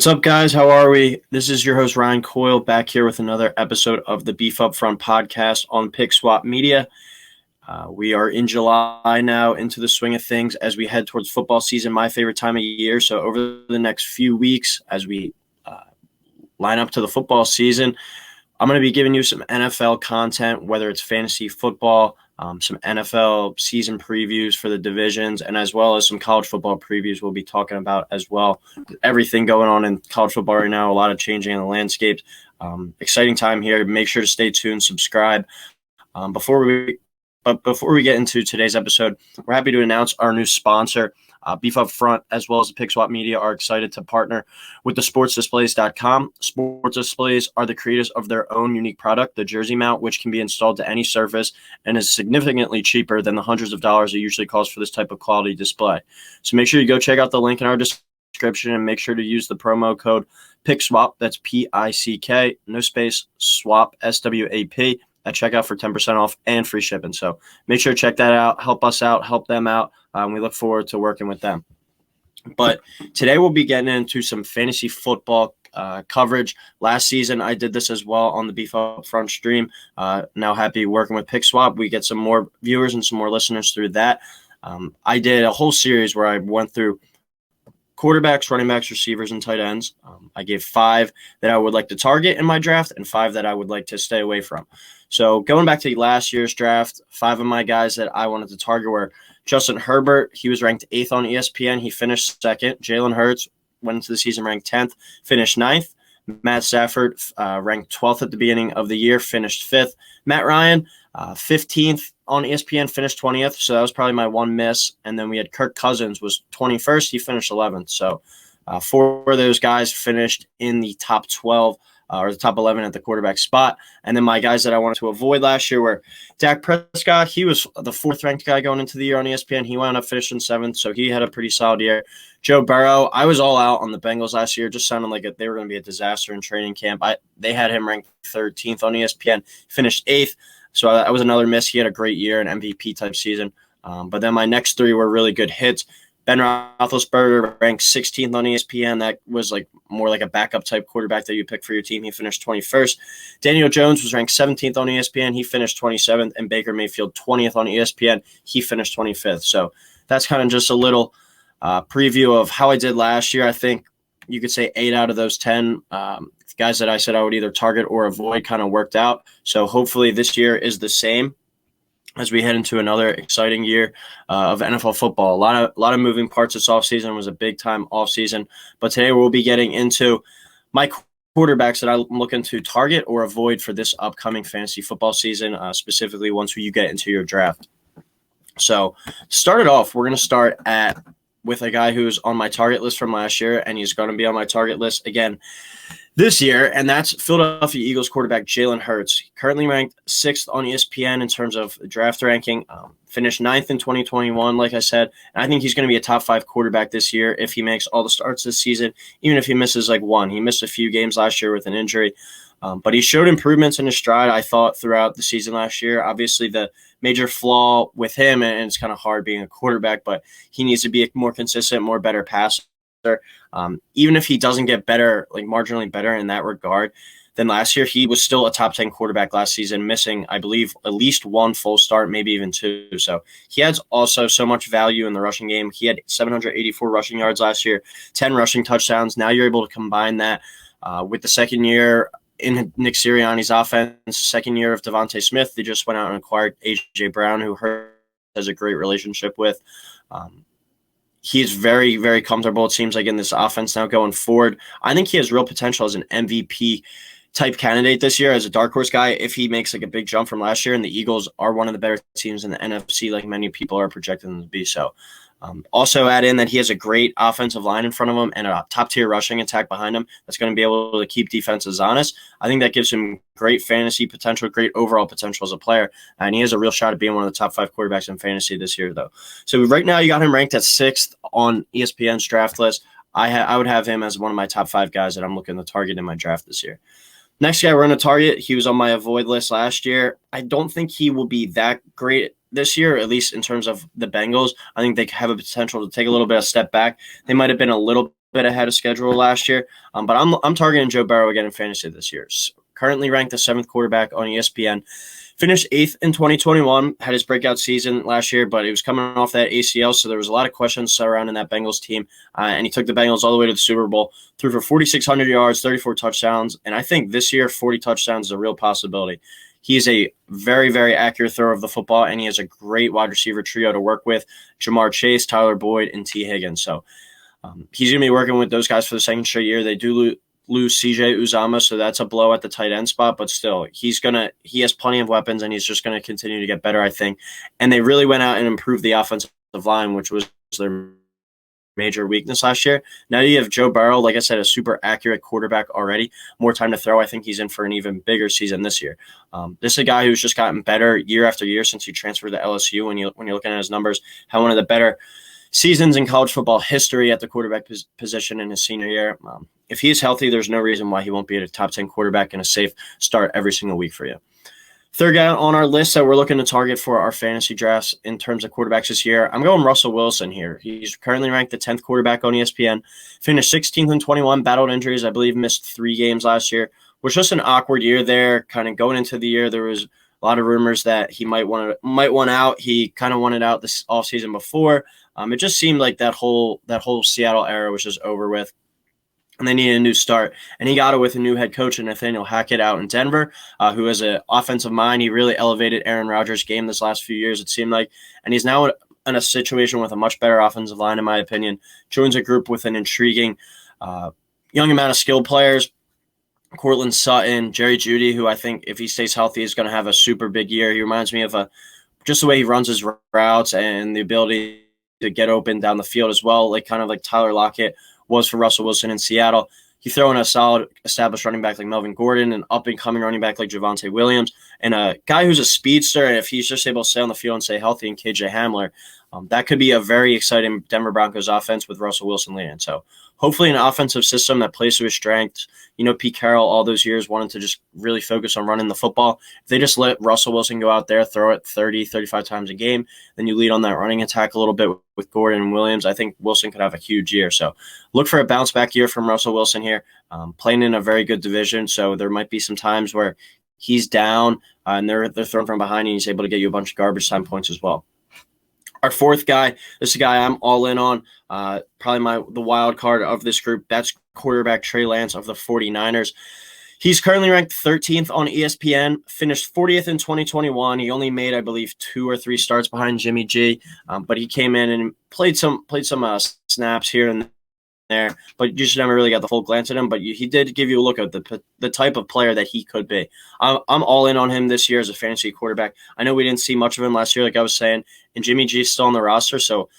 What's up, guys? How are we? This is your host, Ryan Coyle, back here with another episode of the Beef Up Front podcast on Pick Swap Media. We are in July now, into the swing of things as we head towards football season, my favorite time of year. So over the next few weeks, as we line up to the football season, I'm going to be giving you some NFL content, whether it's fantasy football, some NFL season previews for the divisions, and as well as some college football previews we'll be talking about as well. Everything going on in college football right now, a lot of changing in the landscape. Exciting time here. Make sure to stay tuned, subscribe. Before we get into today's episode, we're happy to announce our new sponsor. Beef Up Front, as well as the Pick Swap Media, are excited to partner with the sportsdisplays.com. Sports Displays are the creators of their own unique product, the Jersey Mount, which can be installed to any surface and is significantly cheaper than the hundreds of dollars it usually costs for this type of quality display. So make sure you go check out the link in our description and make sure to use the promo code PICKSWAP, that's PICK, no space, SWAP, SWAP, at checkout for 10% off and free shipping. So make sure to check that out. Help us out. Help them out. We look forward to working with them. But today we'll be getting into some fantasy football coverage. Last season I did this as well on the Beef Up Front stream. Now happy working with Pick Swap. We get some more viewers and some more listeners through that. I did a whole series where I went through quarterbacks, running backs, receivers, and tight ends. I gave 5 that I would like to target in my draft and 5 that I would like to stay away from. So going back to last year's draft, 5 of my guys that I wanted to target were Justin Herbert. He was ranked 8th on ESPN. He finished 2nd. Jalen Hurts went into the season ranked 10th, finished 9th. Matt Stafford, ranked 12th at the beginning of the year, finished 5th. Matt Ryan, 15th on ESPN, finished 20th. So that was probably my one miss. And then we had Kirk Cousins was 21st. He finished 11th. So 4 of those guys finished in the top 12 or the top 11 at the quarterback spot. And then my guys that I wanted to avoid last year were Dak Prescott. He was the 4th ranked guy going into the year on ESPN. He wound up finishing 7th, so he had a pretty solid year. Joe Burrow, I was all out on the Bengals last year. Just sounded like they were going to be a disaster in training camp. They had him ranked 13th on ESPN, finished 8th. So that was another miss. He had a great year, an MVP type season. But then my next 3 were really good hits. Ben Roethlisberger ranked 16th on ESPN. That was more like a backup type quarterback that you pick for your team. He finished 21st. Daniel Jones was ranked 17th on ESPN. He finished 27th. And Baker Mayfield 20th on ESPN. He finished 25th. So that's kind of just a little preview of how I did last year. I think you could say 8 out of those 10 guys that I said I would either target or avoid kind of worked out. So hopefully this year is the same as we head into another exciting year of NFL football. A lot of moving parts this offseason. It was a big-time offseason. But today we'll be getting into my quarterbacks that I'm looking to target or avoid for this upcoming fantasy football season, specifically once you get into your draft. So to start it off, we're going to start with a guy who's on my target list from last year, and he's going to be on my target list again this year, and that's Philadelphia Eagles quarterback Jalen Hurts. Currently ranked 6th on ESPN in terms of draft ranking. Finished 9th in 2021, like I said. And I think he's going to be a top 5 quarterback this year if he makes all the starts this season, even if he misses one. He missed a few games last year with an injury. But he showed improvements in his stride, I thought, throughout the season last year. Obviously, the major flaw with him, and it's kind of hard being a quarterback, but he needs to be a more consistent, more better passer. Even if he doesn't get better, marginally better in that regard than last year, he was still a top 10 quarterback last season, missing, I believe, at least 1 full start, maybe even 2. So he has also so much value in the rushing game. He had 784 rushing yards last year, 10 rushing touchdowns. Now you're able to combine that with the second year in Nick Sirianni's offense, second year of Devontae Smith. They just went out and acquired A.J. Brown, who Hurts has a great relationship with. He's very, very comfortable, it seems like, in this offense now going forward. I think he has real potential as an MVP type candidate this year as a dark horse guy if he makes a big jump from last year. And the Eagles are one of the better teams in the NFC, like many people are projecting them to be. So also add in that he has a great offensive line in front of him and a top-tier rushing attack behind him that's going to be able to keep defenses honest. I think that gives him great fantasy potential, great overall potential as a player, and he has a real shot at being one of the top 5 quarterbacks in fantasy this year, though. So right now you got him ranked at 6th on ESPN's draft list. I would have him as one of my top 5 guys that I'm looking to target in my draft this year. Next guy we're going to target, he was on my avoid list last year. I don't think he will be that great this year, at least in terms of the Bengals. I think they have a potential to take a little bit of step back. They might have been a little bit ahead of schedule last year. But I'm targeting Joe Burrow again in fantasy this year. Currently ranked the 7th quarterback on ESPN. Finished 8th in 2021, had his breakout season last year, but he was coming off that ACL, so there was a lot of questions surrounding that Bengals team, and he took the Bengals all the way to the Super Bowl, threw for 4,600 yards, 34 touchdowns, and I think this year 40 touchdowns is a real possibility. He's a very, very accurate thrower of the football, and he has a great wide receiver trio to work with, Jamar Chase, Tyler Boyd, and T. Higgins. So he's going to be working with those guys for the second straight year. They do lose CJ Uzama, so that's a blow at the tight end spot, but still, he has plenty of weapons, and he's just going to continue to get better, I think. And they really went out and improved the offensive line, which was their major weakness last year. Now you have Joe Burrow, like I said, a super accurate quarterback already. More time to throw. I think he's in for an even bigger season this year. This is a guy who's just gotten better year after year since he transferred to LSU. When you're looking at his numbers, had one of the better seasons in college football history at the quarterback position in his senior year. If he's healthy, there's no reason why he won't be a top 10 quarterback and a safe start every single week for you. Third guy on our list that we're looking to target for our fantasy drafts in terms of quarterbacks this year, I'm going Russell Wilson here. He's currently ranked the 10th quarterback on ESPN, finished 16th in 21, battled injuries, I believe missed 3 games last year. Was just an awkward year there. Kind of going into the year, there was a lot of rumors that he might want out. He kind of wanted out this offseason before. It just seemed like that whole Seattle era was just over with, and they needed a new start. And he got it with a new head coach, Nathaniel Hackett, out in Denver, who has an offensive mind. He really elevated Aaron Rodgers' game this last few years, it seemed like. And he's now in a situation with a much better offensive line, in my opinion. Joins a group with an intriguing young amount of skilled players. Cortland Sutton, Jerry Jeudy, who I think if he stays healthy is going to have a super big year. He reminds me of just the way he runs his routes and the ability to get open down the field as well, kind of like Tyler Lockett was for Russell Wilson in Seattle. You throw in a solid established running back like Melvin Gordon, an up-and-coming running back like Javonte Williams, and a guy who's a speedster, and if he's just able to stay on the field and stay healthy, and KJ Hamler, that could be a very exciting Denver Broncos offense with Russell Wilson leading. So hopefully an offensive system that plays to his strengths. Pete Carroll all those years wanted to just really focus on running the football. If they just let Russell Wilson go out there, throw it 30, 35 times a game, then you lead on that running attack a little bit with Gordon and Williams. I think Wilson could have a huge year. So look for a bounce-back year from Russell Wilson here, playing in a very good division. So there might be some times where he's down and they're throwing from behind, and he's able to get you a bunch of garbage time points as well. Our fourth guy, this is a guy I'm all in on, probably the wild card of this group. That's quarterback Trey Lance of the 49ers. He's currently ranked 13th on ESPN, finished 40th in 2021. He only made, I believe, 2 or 3 starts behind Jimmy G, but he came in and played some snaps here and there, but you just never really got the full glance at him. But he did give you a look at the type of player that he could be. I'm all in on him this year as a fantasy quarterback. I know we didn't see much of him last year, like I was saying, and Jimmy G is still on the roster, so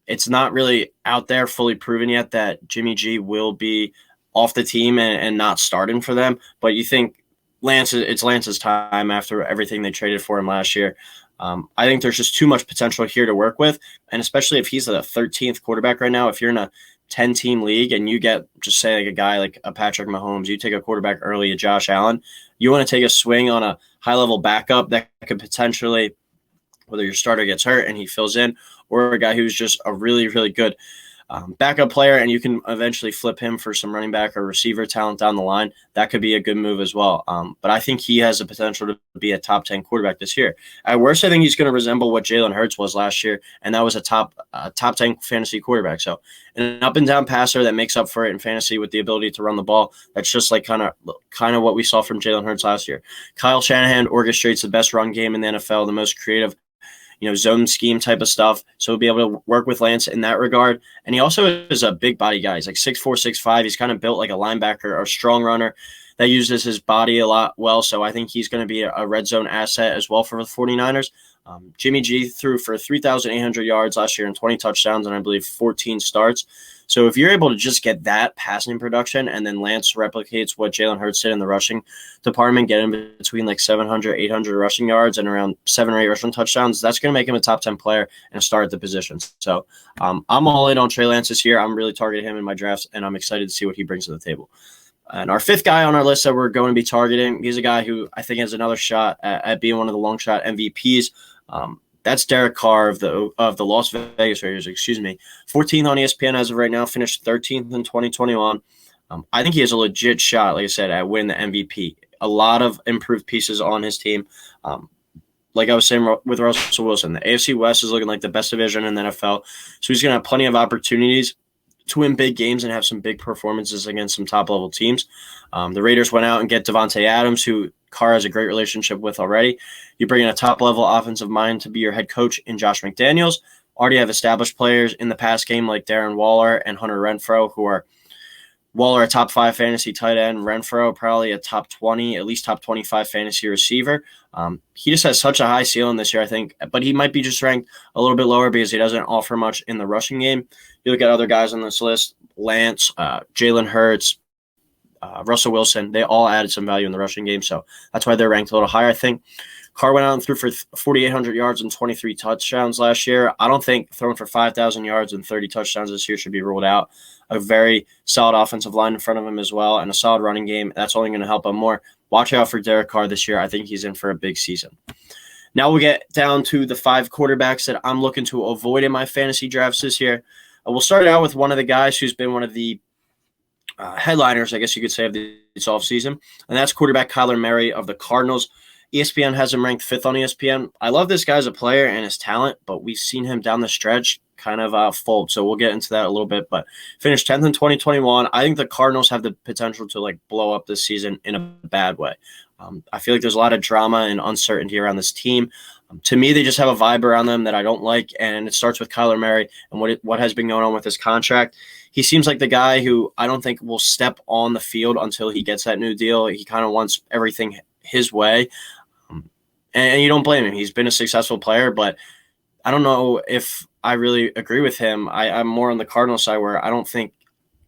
it's not really out there fully proven yet that Jimmy G will be off the team and not starting for them. But you think it's Lance's time after everything they traded for him last year. I think there's just too much potential here to work with, and especially if he's the 13th quarterback right now, if you're in a 10-team league and you get, just say, like a guy like a Patrick Mahomes, you take a quarterback early, a Josh Allen, you want to take a swing on a high-level backup that could potentially, whether your starter gets hurt and he fills in, or a guy who's just a really, really good backup player, and you can eventually flip him for some running back or receiver talent down the line. That could be a good move as well. But I think he has the potential to be a top 10 quarterback this year. At worst, I think he's going to resemble what Jalen Hurts was last year, and that was a top 10 fantasy quarterback. So an up and down passer that makes up for it in fantasy with the ability to run the ball. That's just like kind of what we saw from Jalen Hurts last year. Kyle Shanahan orchestrates the best run game in the NFL, the most creative zone scheme type of stuff. So he'll be able to work with Lance in that regard. And he also is a big body guy. He's like 6'4", 6'5". He's kind of built like a linebacker or a strong runner that uses his body a lot well. So I think he's going to be a red zone asset as well for the 49ers. Jimmy G threw for 3,800 yards last year and 20 touchdowns and I believe 14 starts. So if you're able to just get that passing production and then Lance replicates what Jalen Hurts did in the rushing department, get in between like 700, 800 rushing yards and around 7 or 8 rushing touchdowns, that's going to make him a top 10 player and start at the position. So I'm all in on Trey Lance this year. I'm really targeting him in my drafts, and I'm excited to see what he brings to the table. And our fifth guy on our list that we're going to be targeting, he's a guy who I think has another shot at being one of the long shot MVPs. That's Derrick Carr of the Las Vegas Raiders, 14th on ESPN as of right now, finished 13th in 2021. I think he has a legit shot, like I said, at winning the MVP. A lot of improved pieces on his team. Like I was saying with Russell Wilson, the AFC West is looking like the best division in the NFL. So he's going to have plenty of opportunities to win big games and have some big performances against some top-level teams. The Raiders went out and get Devontae Adams, who Carr has a great relationship with already. You bring in a top-level offensive mind to be your head coach in Josh McDaniels. Already have established players in the pass game like Darren Waller and Hunter Renfrow, who are Waller a top 5 fantasy tight end, Renfrow probably a top 20, at least top 25 fantasy receiver. He just has such a high ceiling this year, I think, but he might be just ranked a little bit lower because he doesn't offer much in the rushing game. You look at other guys on this list, Lance, Jalen Hurts, Russell Wilson, they all added some value in the rushing game, so that's why they're ranked a little higher, I think. Carr went out and threw for 4,800 yards and 23 touchdowns last year. I don't think throwing for 5,000 yards and 30 touchdowns this year should be ruled out. A very solid offensive line in front of him as well, and a solid running game. That's only going to help him more. Watch out for Derek Carr this year. I think he's in for a big season. Now we'll get down to the 5 quarterbacks that I'm looking to avoid in my fantasy drafts this year. We'll start out with one of the guys who's been one of the headliners, I guess you could say, of this offseason, and that's quarterback Kyler Murray of the Cardinals. ESPN has him ranked 5th on ESPN. I love this guy as a player and his talent, but we've seen him down the stretch kind of fold, so we'll get into that a little bit. But finished 10th in 2021. I think the Cardinals have the potential to blow up this season in a bad way. I feel like there's a lot of drama and uncertainty around this team. To me, they just have a vibe around them that I don't like, and it starts with Kyler Murray and what has been going on with his contract. He seems like the guy who I don't think will step on the field until he gets that new deal. He kind of wants everything his way. And you don't blame him. He's been a successful player, but I don't know if I really agree with him. I'm more on the Cardinal side where I don't think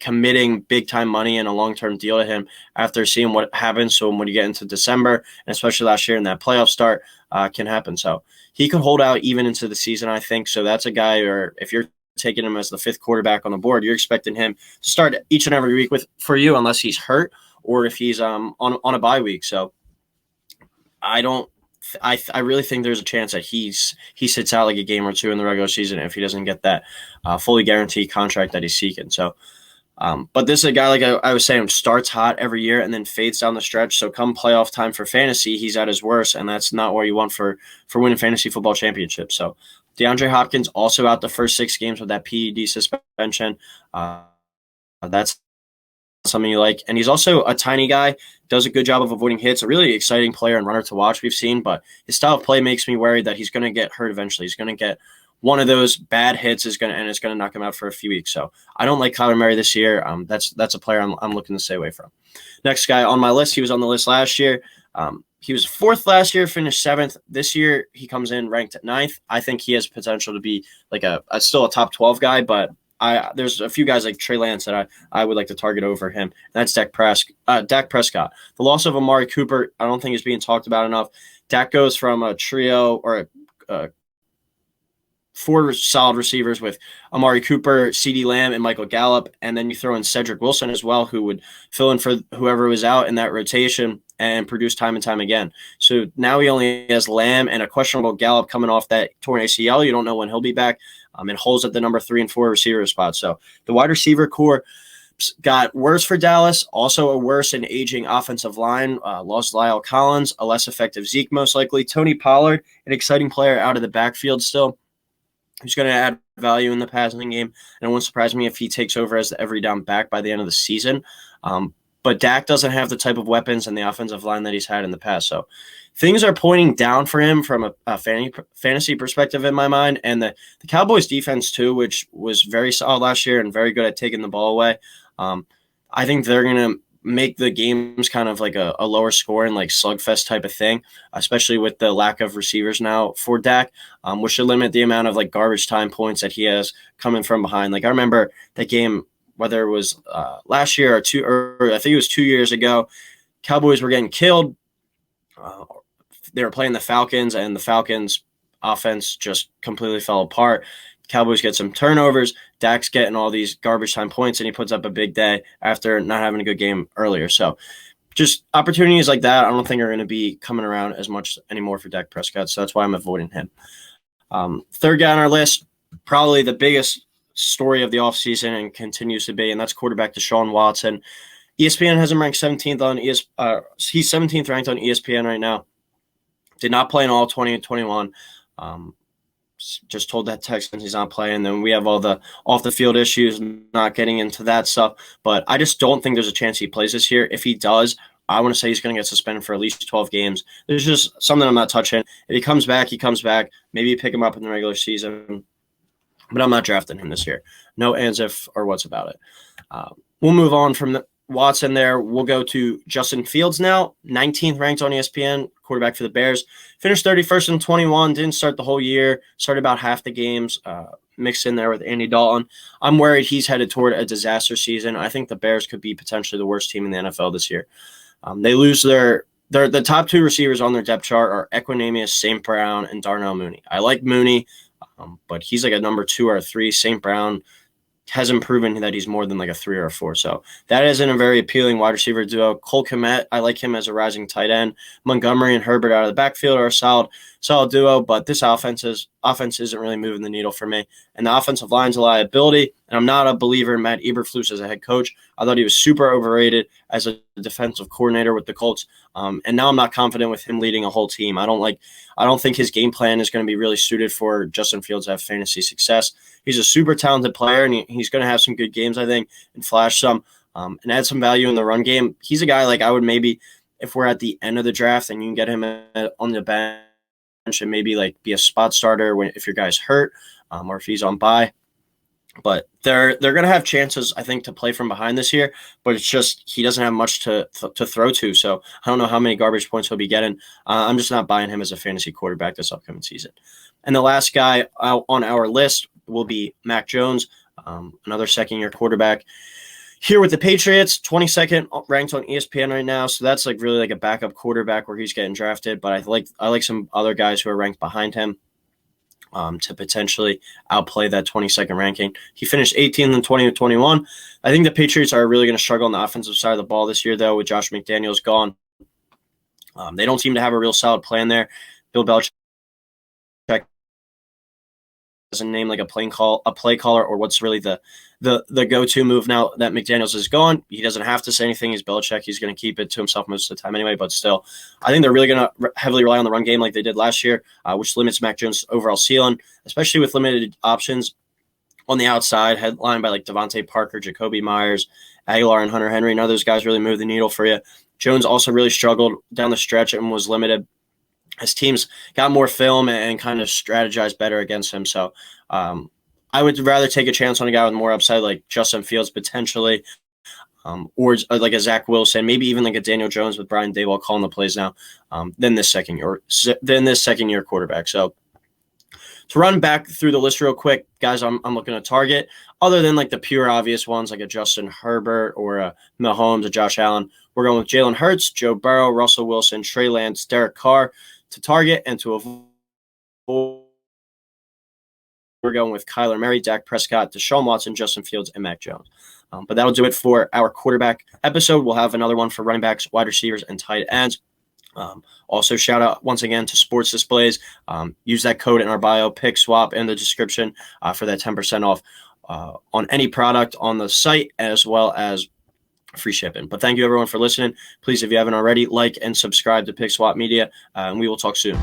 committing big-time money and a long-term deal to him after seeing what happens so when you get into December, and especially last year in that playoff start, can happen. So he could hold out even into the season, I think. So that's a guy where if you're taking him as the 5th quarterback on the board, you're expecting him to start each and every week for you unless he's hurt or if he's on a bye week. So I really think there's a chance that he sits out like a game or two in the regular season if he doesn't get that fully guaranteed contract that he's seeking. So, but this is a guy, like I was saying, starts hot every year and then fades down the stretch. So come playoff time for fantasy, he's at his worst, and that's not what you want for winning fantasy football championships. So DeAndre Hopkins also out the first 6 games with that PED suspension. That's something you like. And he's also a tiny guy, does a good job of avoiding hits, a really exciting player and runner to watch we've seen, but his style of play makes me worried that he's going to get hurt eventually. He's going to get one of those bad hits and it's going to knock him out for a few weeks. So I don't like Kyler Murray this year. That's a player I'm looking to stay away from. Next guy on my list, he was on the list last year. He was 4th last year, finished 7th. This year he comes in ranked at 9th. I think he has potential to be like still a top 12 guy, but there's a few guys like Trey Lance that I would like to target over him. That's Dak Prescott. The loss of Amari Cooper, I don't think is being talked about enough. Dak goes from a trio or a 4 solid receivers with Amari Cooper, CeeDee Lamb, and Michael Gallup, and then you throw in Cedric Wilson as well, who would fill in for whoever was out in that rotation and produce time and time again. So now he only has Lamb and a questionable Gallup coming off that torn ACL. You don't know when he'll be back. And holes at the number 3 and 4 receiver spot. So the wide receiver core got worse for Dallas, also a worse and aging offensive line. Lost Lyle Collins, a less effective Zeke most likely. Tony Pollard, an exciting player out of the backfield still, who's going to add value in the passing game. And it won't surprise me if he takes over as the every down back by the end of the season. But Dak doesn't have the type of weapons and the offensive line that he's had in the past. So things are pointing down for him from a fantasy perspective in my mind. And the Cowboys defense too, which was very solid last year and very good at taking the ball away. I think they're going to make the games kind of like a lower scoring, like slugfest type of thing, especially with the lack of receivers now for Dak, which should limit the amount of like garbage time points that he has coming from behind. Like I remember that game, whether it was last year or I think it was 2 years ago, Cowboys were getting killed. They were playing the Falcons, and the Falcons' offense just completely fell apart. Cowboys get some turnovers. Dak's getting all these garbage time points, and he puts up a big day after not having a good game earlier. So just opportunities like that I don't think are going to be coming around as much anymore for Dak Prescott, so that's why I'm avoiding him. Third guy on our list, probably the biggest story of the offseason and continues to be, and that's quarterback Deshaun Watson. ESPN has him ranked 17th on he's 17th ranked on ESPN right now. Did not play in all 2021. Just told that Texans he's not playing. Then we have all the off the field issues, not getting into that stuff. But I just don't think there's a chance he plays this year. If he does, I want to say he's going to get suspended for at least 12 games. There's just something I'm not touching. If he comes back, he comes back. Maybe you pick him up in the regular season. But I'm not drafting him this year. No ands, if, or what's about it. We'll move on from Watson there. We'll go to Justin Fields now, 19th ranked on ESPN, quarterback for the Bears. Finished 31st in 21, didn't start the whole year, started about half the games, mixed in there with Andy Dalton. I'm worried he's headed toward a disaster season. I think the Bears could be potentially the worst team in the NFL this year. They lose the top two receivers on their depth chart are Equanimeous, St. Brown, and Darnell Mooney. I like Mooney, but he's like a number 2 or a 3. St. Brown hasn't proven that he's more than like a 3 or a 4. So that isn't a very appealing wide receiver duo. Cole Kmet, I like him as a rising tight end. Montgomery and Herbert out of the backfield are a solid duo, but this offense isn't really moving the needle for me. And the offensive line's a liability, and I'm not a believer in Matt Eberflus as a head coach. I thought he was super overrated as a defensive coordinator with the Colts, and now I'm not confident with him leading a whole team. I don't think his game plan is going to be really suited for Justin Fields to have fantasy success. He's a super talented player, and he's going to have some good games, I think, and flash some and add some value in the run game. He's a guy like I would maybe, if we're at the end of the draft and you can get him on the bench and maybe like be a spot starter if your guy's hurt or if he's on bye. But they're going to have chances, I think, to play from behind this year. But it's just he doesn't have much to throw to. So I don't know how many garbage points he'll be getting. I'm just not buying him as a fantasy quarterback this upcoming season. And the last guy on our list will be Mac Jones, another second-year quarterback. Here with the Patriots, 22nd ranked on ESPN right now. So that's like really like a backup quarterback where he's getting drafted. But I like some other guys who are ranked behind him to potentially outplay that 22nd ranking. He finished 18th in 2021. I think the Patriots are really going to struggle on the offensive side of the ball this year, though, with Josh McDaniels gone. They don't seem to have a real solid plan there. Bill Belichick doesn't name like a play caller, or what's really the go-to move now that McDaniels is gone. He doesn't have to say anything. He's Belichick. He's going to keep it to himself most of the time anyway, but still, I think they're really going to heavily rely on the run game like they did last year, which limits Mac Jones' overall ceiling, especially with limited options on the outside, headlined by like Devontae Parker, Jacoby Myers, Aguilar, and Hunter Henry. None of those guys really move the needle for you. Jones also really struggled down the stretch and was limited as teams got more film and kind of strategized better against him. So I would rather take a chance on a guy with more upside like Justin Fields potentially, or like a Zach Wilson, maybe even like a Daniel Jones with Brian Daboll calling the plays now, than this second year quarterback. So to run back through the list real quick, guys, I'm looking to target other than like the pure obvious ones like a Justin Herbert or a Mahomes, a Josh Allen. We're going with Jalen Hurts, Joe Burrow, Russell Wilson, Trey Lance, Derrick Carr to target, and to avoid, we're going with Kyler Murray, Dak Prescott, Deshaun Watson, Justin Fields, and Mac Jones. But that'll do it for our quarterback episode. We'll have another one for running backs, wide receivers, and tight ends. Also, shout out once again to Sports Displays. Use that code in our bio, pick swap in the description for that 10% off on any product on the site, as well as free shipping. But thank you everyone for listening. Please, if you haven't already, like and subscribe to Pick Swap Media, and we will talk soon.